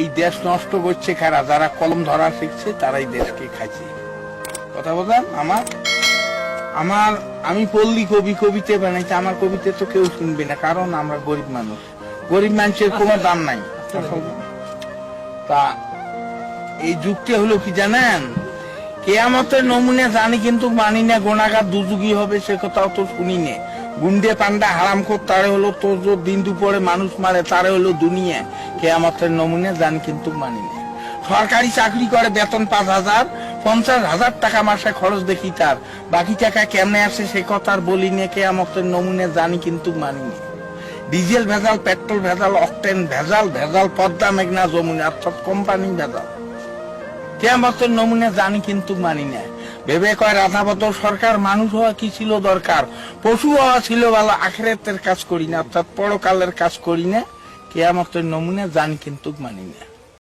এই দেশ নষ্ট করছে কারা? যারা কলম ধরা শিখছে তারাই দেশকে খাইছে। কথা বলেন আমি পল্লী কবি, কবিতা বানাইছি, আমার কবিতা তো কেউ শুনবে না, কারণ আমরা গরিব মানুষ, গরিব মানুষের কোনো দাম নাই। তা এই যুগটা হলো কি জানেন, কেয়ামতের নমুনা জানি কিন্তু মানি না, গোনাগার দুযুগী হবে সে কথাও তো শুনি না। গুন্ডে পান্ডা হারাম কর তারে হলো তোর দিন দুপুরে মানুষ মারে তারে হলো দুনিয়া। কেয়ামতের নমুনা জানি কিন্তু মানি না। সরকারি চাকরি করে, বেতন 5,000, 50,000 টাকা মাসে খরচ দেখি তার, বাকি টাকা কেমনে আসে সে কথা আর বলি না। কেয়ামতের নমুনা জানি কিন্তু মানি না। ডিজেল ভেজাল, পেট্রোল ভেজাল, অকটেন ভেজাল, ভেজাল পদ্মা মেঘনা যমুনা, অর্থাৎ কোম্পানি ভেজাল। কেয়ামতের নমুনা জানি কিন্তু মানি না। ভেবে কয় রাধাবত সরকার, মানুষ হওয়া কি ছিল দরকার, পশু হওয়া ছিল ভালো, আখিরাতের কাজ করি না, অর্থাৎ পরকালের কাজ করি না। কেয়ামতের নমুনা জানি কিন্তু মানি না।